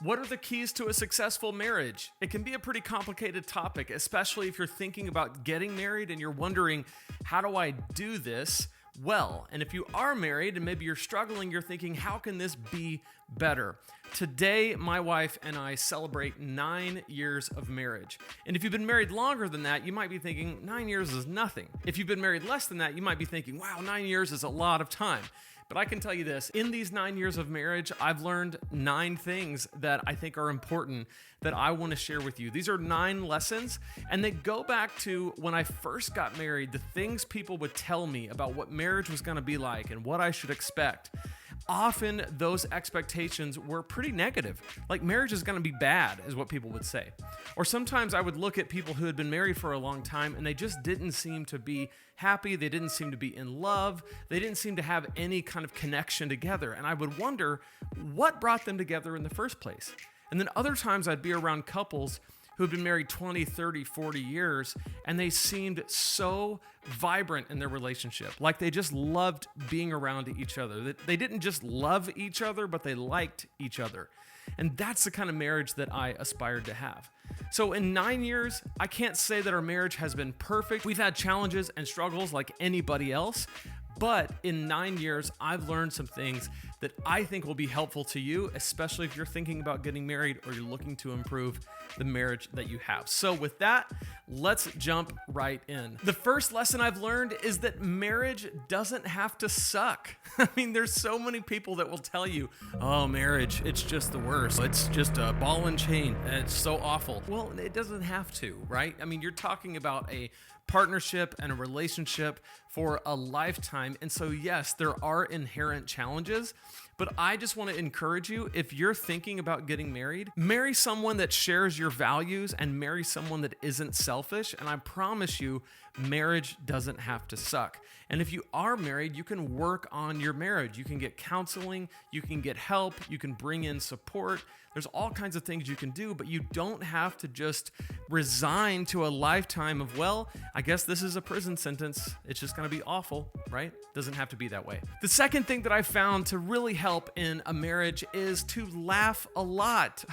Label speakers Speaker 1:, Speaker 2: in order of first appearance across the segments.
Speaker 1: What are the keys to a successful marriage? It can be a pretty complicated topic, especially if you're thinking about getting married and you're wondering, how do I do this well? And if you are married and maybe you're struggling, you're thinking, how can this be better? Today, my wife and I celebrate 9 years of marriage. And if you've been married longer than that, you might be thinking 9 years is nothing. If you've been married less than that, you might be thinking, wow, 9 years is a lot of time. But I can tell you this, in these 9 years of marriage, I've learned 9 things that I think are important that I want to share with you. These are 9 lessons, and they go back to when I first got married, the things people would tell me about what marriage was going to be like and what I should expect. Often those expectations were pretty negative. Like marriage is going to be bad is what people would say. Or sometimes I would look at people who had been married for a long time and they just didn't seem to be happy. They didn't seem to be in love. They didn't seem to have any kind of connection together. And I would wonder what brought them together in the first place. And then other times I'd be around couples who had been married 20, 30, 40 years, and they seemed so vibrant in their relationship. Like they just loved being around each other. They didn't just love each other, but they liked each other. And that's the kind of marriage that I aspired to have. So in 9 years, I can't say that our marriage has been perfect. We've had challenges and struggles like anybody else. But in 9 years, I've learned some things that I think will be helpful to you, especially if you're thinking about getting married or you're looking to improve the marriage that you have. So with that, let's jump right in. The first lesson I've learned is that marriage doesn't have to suck. I mean, there's so many people that will tell you, oh, marriage, it's just the worst. It's just a ball and chain, and it's so awful. Well, it doesn't have to, right? I mean, you're talking about a partnership and a relationship for a lifetime. And so, yes, there are inherent challenges, but I just want to encourage you, if you're thinking about getting married, marry someone that shares your values and marry someone that isn't selfish. And I promise you, marriage doesn't have to suck. And if you are married, you can work on your marriage. You can get counseling, you can get help, you can bring in support. There's all kinds of things you can do, but you don't have to just resign to a lifetime of, well, I guess this is a prison sentence. It's just going to be awful, right? Doesn't have to be that way. The second thing that I found to really help in a marriage is to laugh a lot.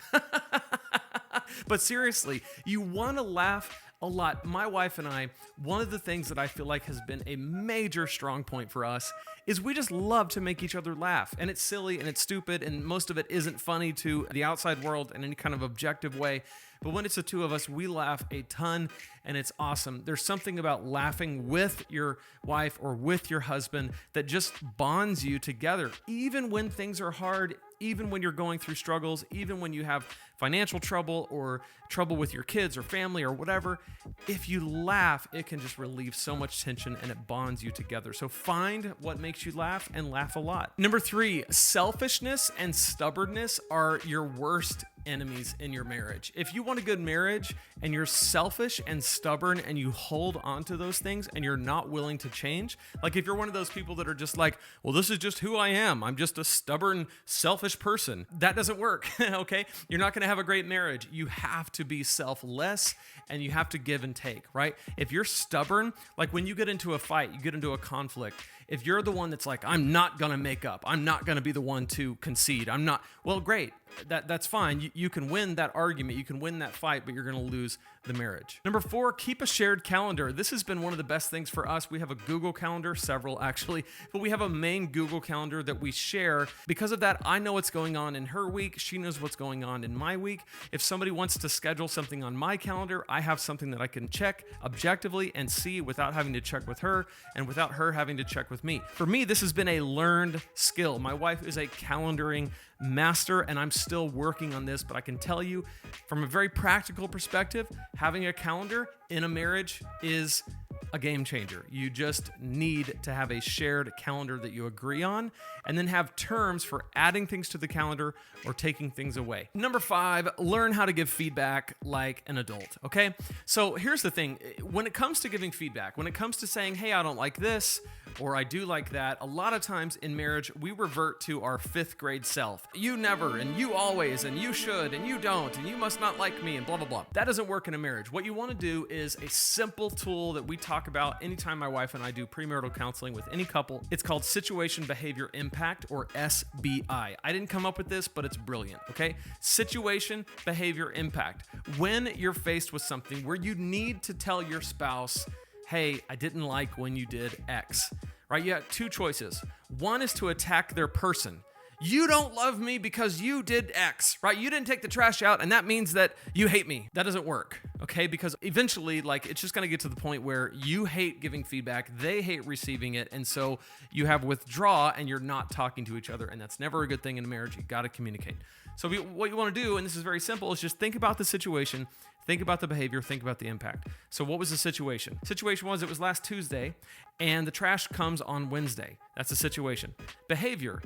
Speaker 1: But seriously, you want to laugh a lot. My wife and I, one of the things that I feel like has been a major strong point for us is we just love to make each other laugh. And it's silly and it's stupid and most of it isn't funny to the outside world in any kind of objective way. But when it's the two of us, we laugh a ton and it's awesome. There's something about laughing with your wife or with your husband that just bonds you together, even when things are hard, even when you're going through struggles, even when you have financial trouble or trouble with your kids or family or whatever. If you laugh, it can just relieve so much tension and it bonds you together. So find what makes you laugh and laugh a lot. Number 3, selfishness and stubbornness are your worst enemies in your marriage. If you want a good marriage and you're selfish and stubborn and you hold on to those things and you're not willing to change, like if you're one of those people that are just like, well, this is just who I am. I'm just a stubborn, selfish person. That doesn't work, okay? You're not going to have a great marriage. You have to be selfless and you have to give and take, right? If you're stubborn, like when you get into a fight, you get into a conflict, if you're the one that's like, I'm not going to make up, I'm not going to be the one to concede, I'm not, well, great. That's fine. You can win that argument. You can win that fight, but you're going to lose the marriage. Number 4, keep a shared calendar. This has been one of the best things for us. We have a Google Calendar, several actually, but we have a main Google Calendar that we share. Because of that, I know what's going on in her week. She knows what's going on in my week. If somebody wants to schedule something on my calendar, I have something that I can check objectively and see without having to check with her and without her having to check with me. For me, this has been a learned skill. My wife is a calendaring master, and I'm still working on this, but I can tell you from a very practical perspective, having a calendar in a marriage is a game changer. You just need to have a shared calendar that you agree on and then have terms for adding things to the calendar or taking things away. Number 5, learn how to give feedback like an adult, okay? So here's the thing. When it comes to giving feedback, when it comes to saying, hey, I don't like this, or I do like that. A lot of times in marriage, we revert to our 5th grade self. You never, and you always, and you should, and you don't, and you must not like me, and blah, blah, blah. That doesn't work in a marriage. What you want to do is a simple tool that we talk about anytime my wife and I do premarital counseling with any couple. It's called Situation Behavior Impact, or SBI. I didn't come up with this, but it's brilliant, okay? Situation Behavior Impact. When you're faced with something where you need to tell your spouse, hey, I didn't like when you did X, right? You have 2 choices. One is to attack their person. You don't love me because you did X, right? You didn't take the trash out, and that means that you hate me. That doesn't work, okay? Because eventually, it's just gonna get to the point where you hate giving feedback, they hate receiving it, and so you have withdraw, and you're not talking to each other, and that's never a good thing in a marriage. You gotta communicate. So what you wanna do, and this is very simple, is just think about the situation, think about the behavior, think about the impact. So what was the situation? Situation was, it was last Tuesday, and the trash comes on Wednesday. That's the situation. Behavior.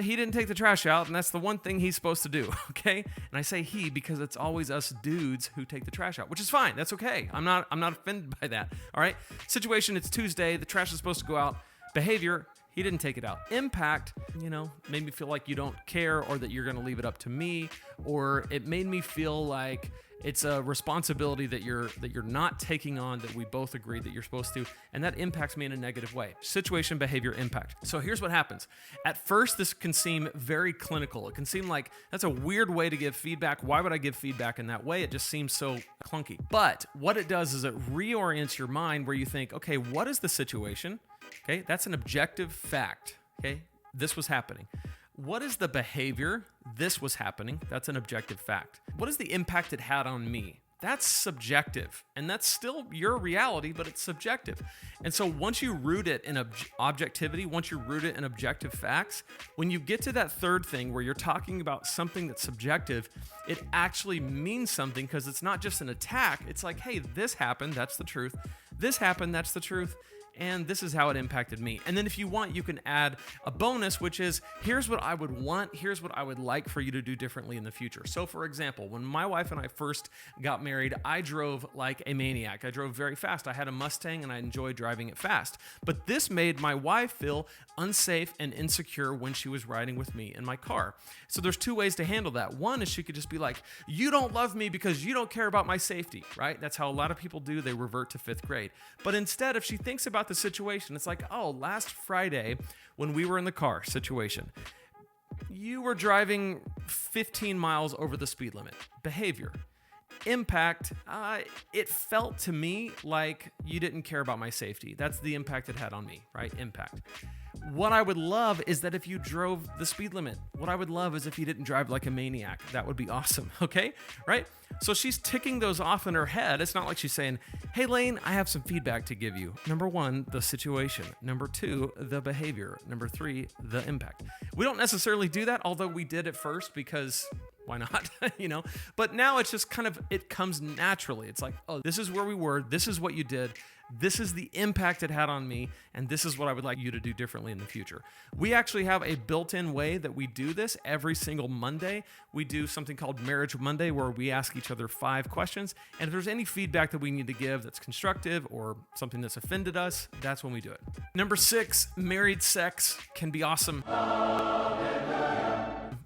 Speaker 1: He didn't take the trash out, and that's the one thing he's supposed to do, okay? And I say he because it's always us dudes who take the trash out, which is fine. That's okay. I'm not offended by that, all right? Situation, it's Tuesday. The trash is supposed to go out. Behavior, he didn't take it out. Impact, made me feel like you don't care, or that you're going to leave it up to me, or it made me feel like it's a responsibility that you're not taking on, that we both agree that you're supposed to, and that impacts me in a negative way. Situation, behavior, impact. So here's what happens. At first, this can seem very clinical. It can seem like that's a weird way to give feedback. Why would I give feedback in that way? It just seems so clunky. But what it does is it reorients your mind where you think, okay, what is the situation? Okay, that's an objective fact. Okay, this was happening. What is the behavior? This was happening. That's an objective fact. What is the impact it had on me? That's subjective. And that's still your reality, but it's subjective. And so once you root it in objectivity, once you root it in objective facts, when you get to that third thing where you're talking about something that's subjective, it actually means something, because it's not just an attack. It's like, hey, this happened. That's the truth. This happened. That's the truth. And this is how it impacted me. And then if you want, you can add a bonus, which is, here's what I would want, here's what I would like for you to do differently in the future. So for example, when my wife and I first got married, I drove like a maniac. I drove very fast. I had a Mustang and I enjoyed driving it fast. But this made my wife feel unsafe and insecure when she was riding with me in my car. So there's 2 ways to handle that. One is she could just be like, you don't love me because you don't care about my safety, right? That's how a lot of people do. They revert to 5th grade. But instead, if she thinks about the situation, it's like, oh, last Friday when we were in the car, situation, you were driving 15 miles over the speed limit. Behavior. Impact, it felt to me like you didn't care about my safety. That's the impact it had on me, right? Impact. What I would love is that if you drove the speed limit. What I would love is if you didn't drive like a maniac. That would be awesome, okay? Right? So she's ticking those off in her head. It's not like she's saying, hey, Lane, I have some feedback to give you. Number 1, the situation. Number 2, the behavior. Number 3, the impact. We don't necessarily do that, although we did at first because why not? But now it's just it comes naturally. It's like, oh, this is where we were. This is what you did. This is the impact it had on me, and this is what I would like you to do differently in the future. We actually have a built-in way that we do this every single Monday. We do something called Marriage Monday, where we ask each other 5 questions, and if there's any feedback that we need to give that's constructive or something that's offended us, that's when we do it. Number 6, married sex can be awesome.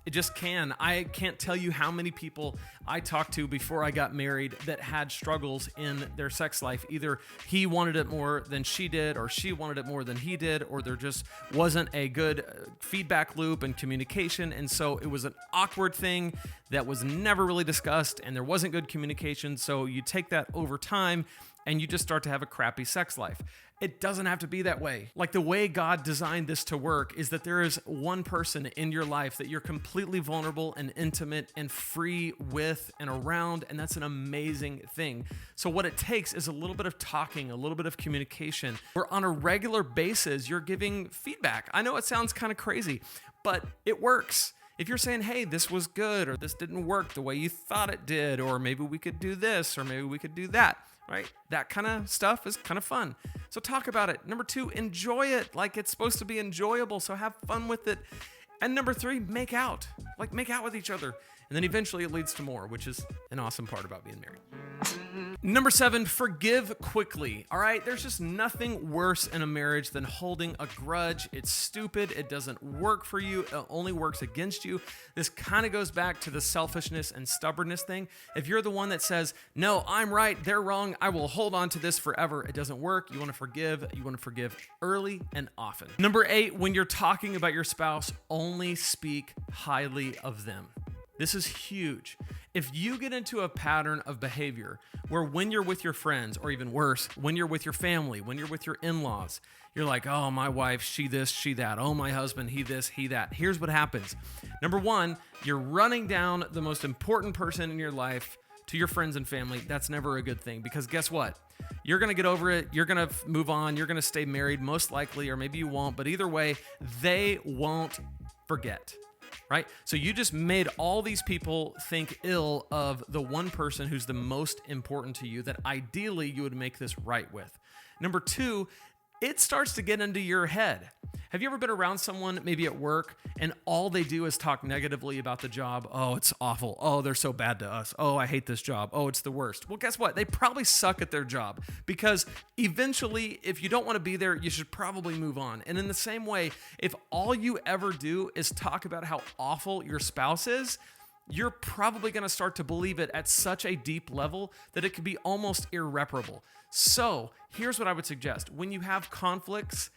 Speaker 1: It just can. I can't tell you how many people I talked to before I got married that had struggles in their sex life. Either he wanted it more than she did, or she wanted it more than he did, or there just wasn't a good feedback loop and communication. And so it was an awkward thing that was never really discussed, and there wasn't good communication. So you take that over time and you just start to have a crappy sex life. It doesn't have to be that way. Like, the way God designed this to work is that there is one person in your life that you're completely vulnerable and intimate and free with and around, and that's an amazing thing. So what it takes is a little bit of talking, a little bit of communication, where on a regular basis, you're giving feedback. I know it sounds kind of crazy, but it works. If you're saying, hey, this was good, or this didn't work the way you thought it did, or maybe we could do this, or maybe we could do that, right? That kind of stuff is kind of fun. So talk about it. Number 2, enjoy it like it's supposed to be enjoyable. So have fun with it. And number 3, make out. Like, make out with each other. And then eventually it leads to more, which is an awesome part about being married. Number 7, forgive quickly. All right, there's just nothing worse in a marriage than holding a grudge. It's stupid. It doesn't work for you. It only works against you. This kind of goes back to the selfishness and stubbornness thing. If you're the one that says, no, I'm right, they're wrong, I will hold on to this forever, it doesn't work. You want to forgive. You want to forgive early and often. Number 8, when you're talking about your spouse, only speak highly of them. This is huge. If you get into a pattern of behavior where when you're with your friends, or even worse, when you're with your family, when you're with your in-laws, you're like, oh, my wife, she this, she that. Oh, my husband, he this, he that. Here's what happens. Number 1, you're running down the most important person in your life to your friends and family. That's never a good thing, because guess what? You're going to get over it. You're going to move on. You're going to stay married, most likely, or maybe you won't. But either way, they won't forget. Right? So you just made all these people think ill of the one person who's the most important to you that ideally you would make this right with. Number 2, it starts to get into your head. Have you ever been around someone, maybe at work, and all they do is talk negatively about the job? Oh, it's awful. Oh, they're so bad to us. Oh, I hate this job. Oh, it's the worst. Well, guess what? They probably suck at their job, because eventually, if you don't want to be there, you should probably move on. And in the same way, if all you ever do is talk about how awful your spouse is, you're probably going to start to believe it at such a deep level that it could be almost irreparable. So here's what I would suggest. When you have conflicts,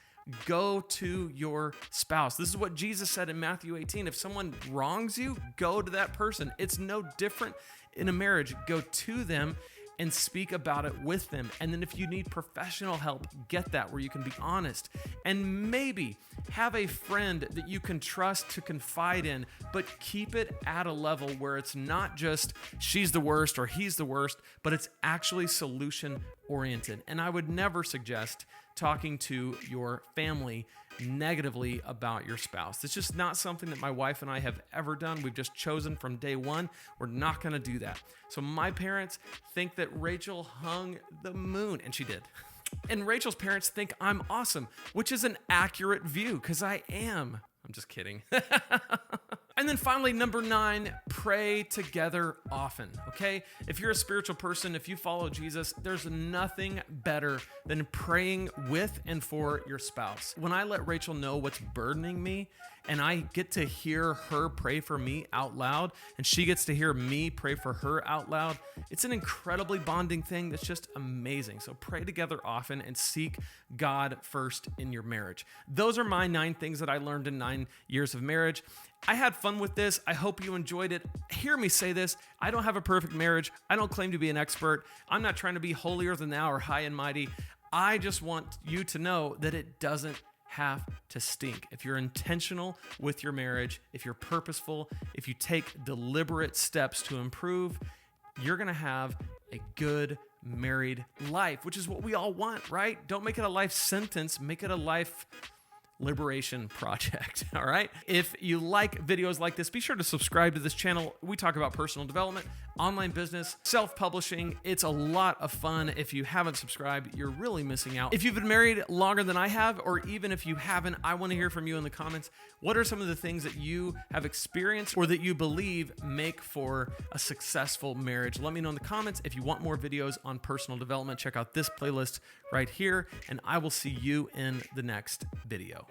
Speaker 1: go to your spouse. This is what Jesus said in Matthew 18. If someone wrongs you, go to that person. It's no different in a marriage. Go to them and speak about it with them. And then if you need professional help, get that, where you can be honest. And maybe have a friend that you can trust to confide in, but keep it at a level where it's not just she's the worst or he's the worst, but it's actually solution oriented. And I would never suggest talking to your family negatively about your spouse. It's just not something that my wife and I have ever done. We've just chosen from day one, we're not going to do that. So my parents think that Rachel hung the moon, and she did. And Rachel's parents think I'm awesome, which is an accurate view, because I am. I'm just kidding. And then finally, number 9, pray together often, okay? If you're a spiritual person, if you follow Jesus, there's nothing better than praying with and for your spouse. When I let Rachel know what's burdening me, and I get to hear her pray for me out loud, and she gets to hear me pray for her out loud, it's an incredibly bonding thing that's just amazing. So pray together often and seek God first in your marriage. Those are my 9 things that I learned in 9 years of marriage. I had fun with this. I hope you enjoyed it. Hear me say this. I don't have a perfect marriage. I don't claim to be an expert. I'm not trying to be holier than thou or high and mighty. I just want you to know that it doesn't have to stink. If you're intentional with your marriage, if you're purposeful, if you take deliberate steps to improve, you're going to have a good married life, which is what we all want, right? Don't make it a life sentence. Make it a life liberation project. All right. If you like videos like this, be sure to subscribe to this channel. We talk about personal development, online business, self-publishing. It's a lot of fun. If you haven't subscribed, you're really missing out. If you've been married longer than I have, or even if you haven't, I want to hear from you in the comments. What are some of the things that you have experienced or that you believe make for a successful marriage? Let me know in the comments. If you want more videos on personal development, check out this playlist right here, and I will see you in the next video.